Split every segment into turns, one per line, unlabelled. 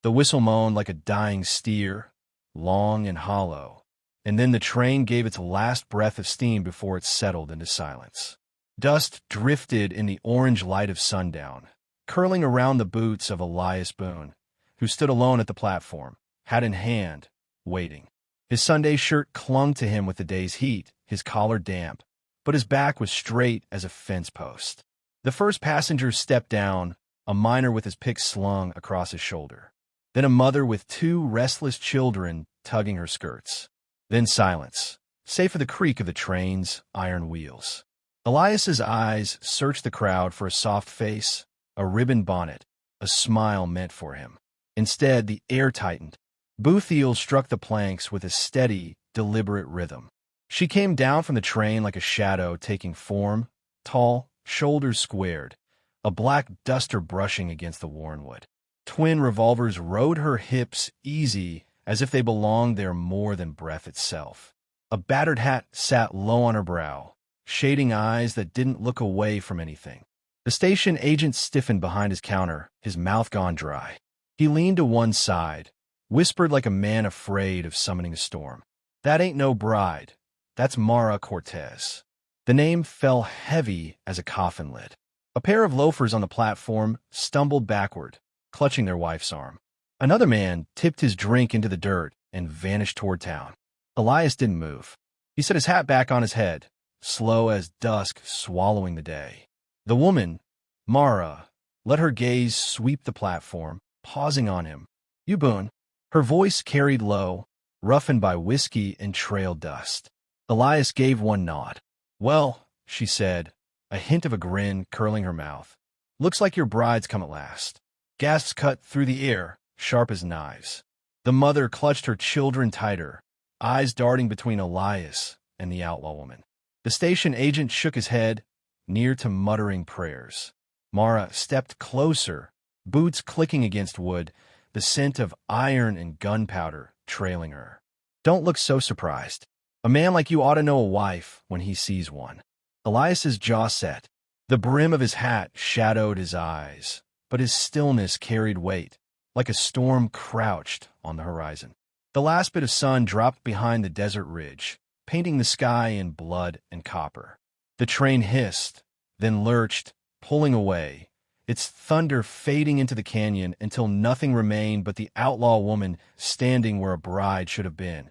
The whistle moaned like a dying steer, long and hollow, and then the train gave its last breath of steam before it settled into silence. Dust drifted in the orange light of sundown, curling around the boots of Elias Boone, who stood alone at the platform, hat in hand, waiting. His Sunday shirt clung to him with the day's heat, his collar damp, but his back was straight as a fence post. The first passenger stepped down, a miner with his pick slung across his shoulder. Then a mother with two restless children tugging her skirts. Then silence, save for the creak of the train's iron wheels. Elias's eyes searched the crowd for a soft face, a ribbon bonnet, a smile meant for him. Instead, the air tightened. Boothiel struck the planks with a steady, deliberate rhythm. She came down from the train like a shadow taking form, tall, shoulders squared, a black duster brushing against the worn wood. Twin revolvers rode her hips easy as if they belonged there more than breath itself. A battered hat sat low on her brow, shading eyes that didn't look away from anything. The station agent stiffened behind his counter, his mouth gone dry. He leaned to one side, whispered like a man afraid of summoning a storm. "That ain't no bride. That's Mara Cortez." The name fell heavy as a coffin lid. A pair of loafers on the platform stumbled backward, clutching their wife's arm. Another man tipped his drink into the dirt and vanished toward town. Elias didn't move. He set his hat back on his head, slow as dusk swallowing the day. The woman, Mara, let her gaze sweep the platform, pausing on him. "You, Boone." Her voice carried low, roughened by whiskey and trail dust. Elias gave one nod. "Well," she said, a hint of a grin curling her mouth. "Looks like your bride's come at last." Gasps cut through the air, sharp as knives. The mother clutched her children tighter, eyes darting between Elias and the outlaw woman. The station agent shook his head, near to muttering prayers. Mara stepped closer, boots clicking against wood, the scent of iron and gunpowder trailing her. "Don't look so surprised. A man like you ought to know a wife when he sees one." Elias's jaw set. The brim of his hat shadowed his eyes, but his stillness carried weight, like a storm crouched on the horizon. The last bit of sun dropped behind the desert ridge, painting the sky in blood and copper. The train hissed, then lurched, pulling away, its thunder fading into the canyon until nothing remained but the outlaw woman standing where a bride should have been,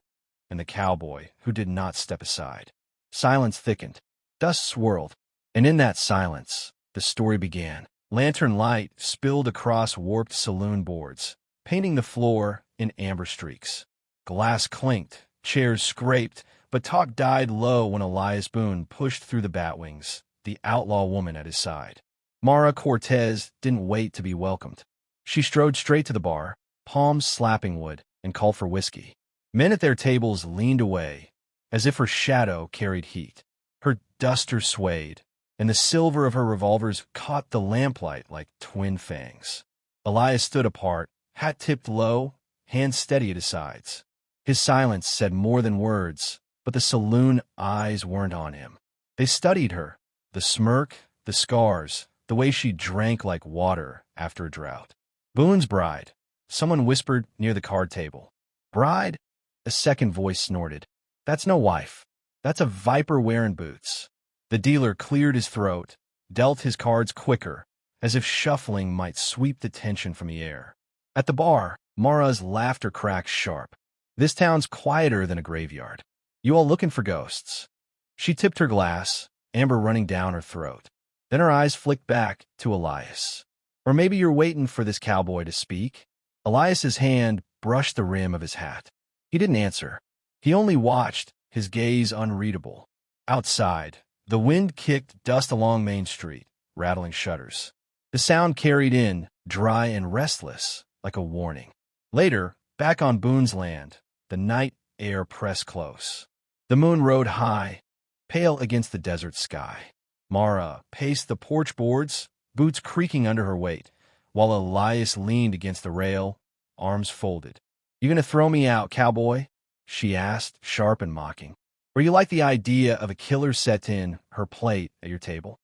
and the cowboy who did not step aside. Silence thickened. Dust swirled, and in that silence, the story began. Lantern light spilled across warped saloon boards, painting the floor in amber streaks. Glass clinked, chairs scraped, but talk died low when Elias Boone pushed through the batwings, the outlaw woman at his side. Mara Cortez didn't wait to be welcomed. She strode straight to the bar, palms slapping wood, and called for whiskey. Men at their tables leaned away, as if her shadow carried heat. Her duster swayed, and the silver of her revolvers caught the lamplight like twin fangs. Elias stood apart, hat tipped low, hands steady at his sides. His silence said more than words, but the saloon eyes weren't on him. They studied her, the smirk, the scars, the way she drank like water after a drought. "Boone's bride," someone whispered near the card table. "Bride?" A second voice snorted. "That's no wife. That's a viper wearing boots." The dealer cleared his throat, dealt his cards quicker, as if shuffling might sweep the tension from the air. At the bar, Mara's laughter cracked sharp. "This town's quieter than a graveyard. You all looking for ghosts?" She tipped her glass, amber running down her throat. Then her eyes flicked back to Elias. "Or maybe you're waiting for this cowboy to speak?" Elias's hand brushed the rim of his hat. He didn't answer. He only watched, his gaze unreadable. Outside, the wind kicked dust along Main Street, rattling shutters. The sound carried in, dry and restless, like a warning. Later, back on Boone's land, the night air pressed close. The moon rode high, pale against the desert sky. Mara paced the porch boards, boots creaking under her weight, while Elias leaned against the rail, arms folded. "You gonna throw me out, cowboy?" she asked, sharp and mocking. "Or you like the idea of a killer set in her plate at your table?"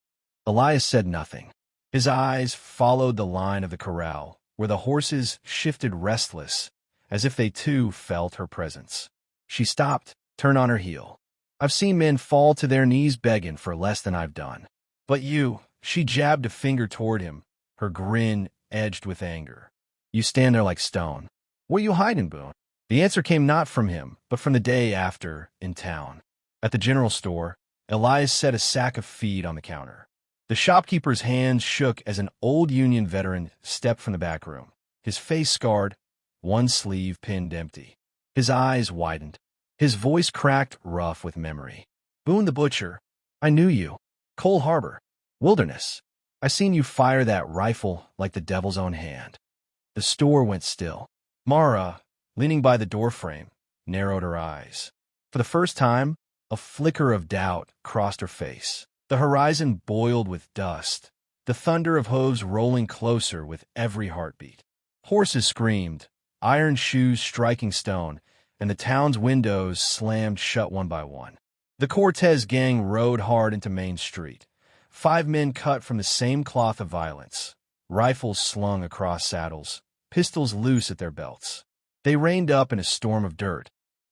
Elias said nothing. His eyes followed the line of the corral, where the horses shifted restless, as if they too felt her presence. She stopped, turned on her heel. I've seen men fall to their knees begging for less than I've done. But you, she jabbed a finger toward him, her grin edged with anger. You stand there like stone. What are you hiding, Boone? The answer came not from him, but from the day after, in town. At the general store, Elias set a sack of feed on the counter. The shopkeeper's hands shook as an old Union veteran stepped from the back room, his face scarred, one sleeve pinned empty. His eyes widened. His voice cracked rough with memory. Boone the butcher, I knew you. Cole Harbor, Wilderness. I seen you fire that rifle like the devil's own hand. The store went still. Mara, leaning by the doorframe, narrowed her eyes. For the first time, a flicker of doubt crossed her face. The horizon boiled with dust, the thunder of hooves rolling closer with every heartbeat. Horses screamed, iron shoes striking stone, and the town's windows slammed shut one by one. The Cortez gang rode hard into Main Street. 5 men cut from the same cloth of violence, rifles slung across saddles, pistols loose at their belts. They reined up in a storm of dirt,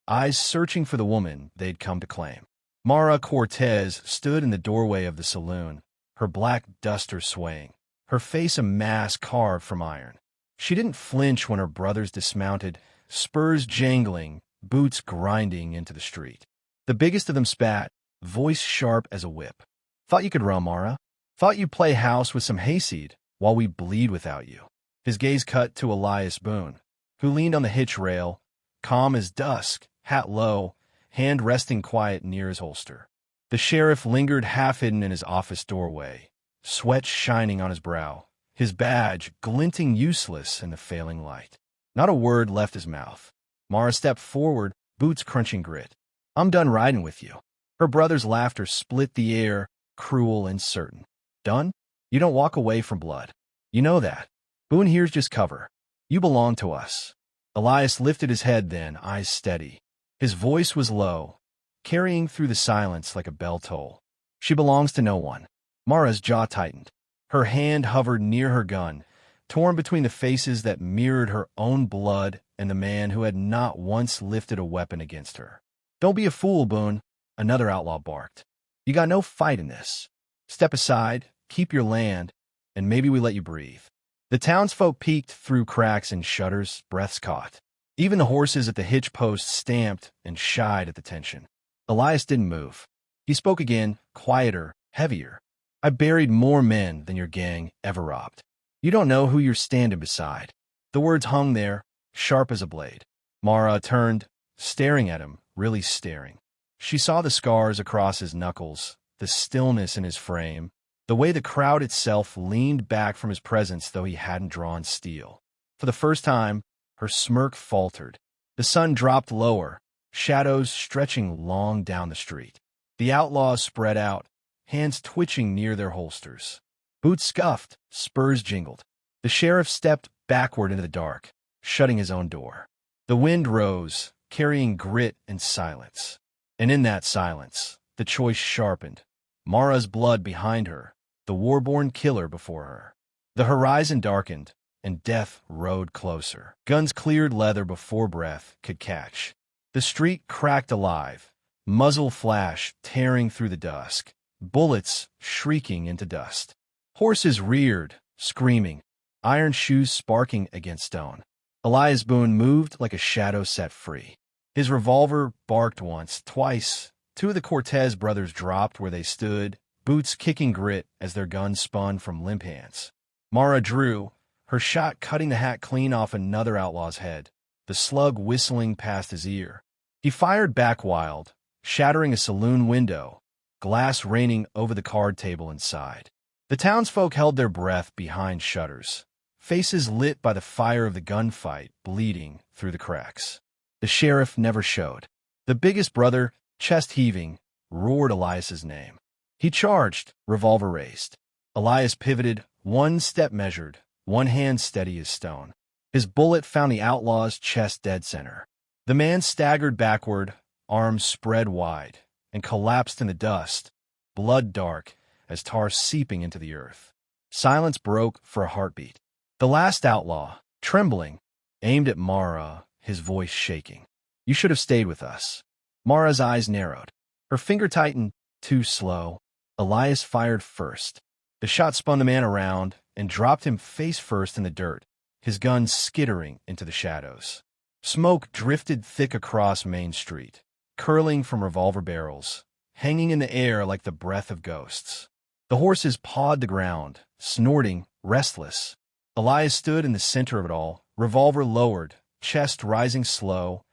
eyes searching for the woman they'd come to claim. Mara Cortez stood in the doorway of the saloon, her black duster swaying, her face a mask carved from iron. She didn't flinch when her brothers dismounted, spurs jangling, boots grinding into the street. The biggest of them spat, voice sharp as a whip. Thought you could run, Mara. Thought you'd play house with some hayseed while we bleed without you. His gaze cut to Elias Boone, who leaned on the hitch rail, calm as dusk, hat low, hand resting quiet near his holster. The sheriff lingered half-hidden in his office doorway, sweat shining on his brow, his badge glinting useless in the failing light. Not a word left his mouth. Mara stepped forward, boots crunching grit. I'm done riding with you. Her brother's laughter split the air, cruel and certain. Done? You don't walk away from blood. You know that. Boone here's just cover. You belong to us. Elias lifted his head then, eyes steady. His voice was low, carrying through the silence like a bell toll. She belongs to no one. Mara's jaw tightened. Her hand hovered near her gun, torn between the faces that mirrored her own blood and the man who had not once lifted a weapon against her. Don't be a fool, Boone, another outlaw barked. You got no fight in this. Step aside, keep your land, and maybe we let you breathe. The townsfolk peeked through cracks and shutters, breaths caught. Even the horses at the hitch post stamped and shied at the tension. Elias didn't move. He spoke again, quieter, heavier. I buried more men than your gang ever robbed. You don't know who you're standing beside. The words hung there, sharp as a blade. Mara turned, staring at him, really staring. She saw the scars across his knuckles, the stillness in his frame, the way the crowd itself leaned back from his presence though he hadn't drawn steel. For the first time, her smirk faltered. The sun dropped lower, shadows stretching long down the street. The outlaws spread out, hands twitching near their holsters. Boots scuffed, spurs jingled. The sheriff stepped backward into the dark, shutting his own door. The wind rose, carrying grit and silence. And in that silence, the choice sharpened. Mara's blood behind her, the war-born killer before her. The horizon darkened, and death rode closer. Guns cleared leather before breath could catch. The street cracked alive, muzzle flash tearing through the dusk, bullets shrieking into dust. Horses reared, screaming, iron shoes sparking against stone. Elias Boone moved like a shadow set free. His revolver barked once, twice. 2 of the Cortez brothers dropped where they stood, boots kicking grit as their guns spun from limp hands. Mara drew, her shot cutting the hat clean off another outlaw's head, the slug whistling past his ear. He fired back wild, shattering a saloon window, glass raining over the card table inside. The townsfolk held their breath behind shutters, faces lit by the fire of the gunfight bleeding through the cracks. The sheriff never showed. The biggest brother, chest heaving, roared Elias's name. He charged, revolver raised. Elias pivoted, one step measured, one hand steady as stone. His bullet found the outlaw's chest dead center. The man staggered backward, arms spread wide, and collapsed in the dust, blood dark as tar seeping into the earth. Silence broke for a heartbeat. The last outlaw, trembling, aimed at Mara, his voice shaking. "You should have stayed with us." Mara's eyes narrowed. Her finger tightened. Too slow. Elias fired first. The shot spun the man around and dropped him face first in the dirt, his gun skittering into the shadows. Smoke drifted thick across Main Street, curling from revolver barrels, hanging in the air like the breath of ghosts. The horses pawed the ground, snorting, restless. Elias stood in the center of it all, revolver lowered, chest rising slow,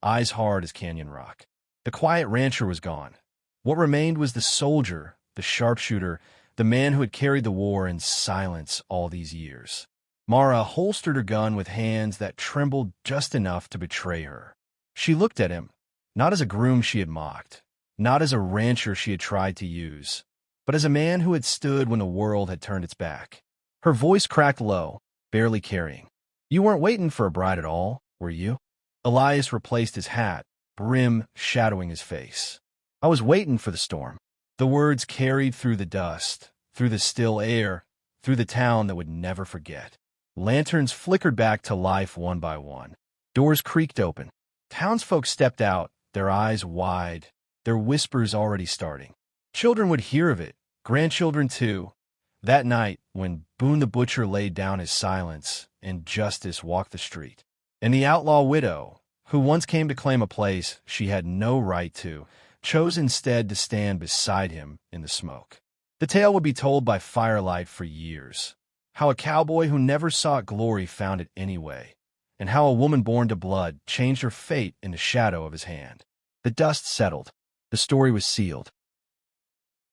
eyes hard as canyon rock. The quiet rancher was gone. What remained was the soldier, the sharpshooter, the man who had carried the war in silence all these years. Mara holstered her gun with hands that trembled just enough to betray her. She looked at him, not as a groom she had mocked, not as a rancher she had tried to use, but as a man who had stood when the world had turned its back. Her voice cracked low, barely carrying. "You weren't waiting for a bride at all, were you?" Elias replaced his hat, brim shadowing his face. "I was waiting for the storm." The words carried through the dust, through the still air, through the town that would never forget. Lanterns flickered back to life one by one. Doors creaked open. Townsfolk stepped out, their eyes wide, their whispers already starting. Children would hear of it, grandchildren too. That night, when Boone the Butcher laid down his silence and justice walked the street. And the outlaw widow, who once came to claim a place she had no right to, chose instead to stand beside him in the smoke. The tale would be told by firelight for years. How a cowboy who never sought glory found it anyway, and how a woman born to blood changed her fate in the shadow of his hand. The dust settled. The story was sealed.